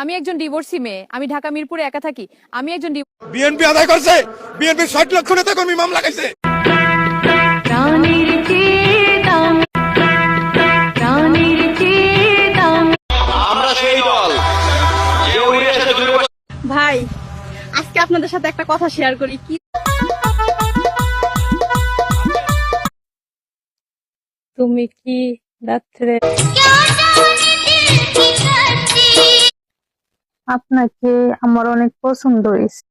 আমি একজন ডিভোর্সি মেয়ে, আমি ঢাকা মিরপুরে একা থাকি। আমি একজন বিএনপি আদায় করছে, বিএনপি 60 লক্ষ নেতা কর্মী মামলা খাইছে। আমরা সেই দল যে উড়ে এসে ভাই, আজকে আপনাদের সাথে একটা কথা শেয়ার করি। কি তুমি কি রাত্রে আপনাকে আমার অনেক পছন্দ হয়েছে।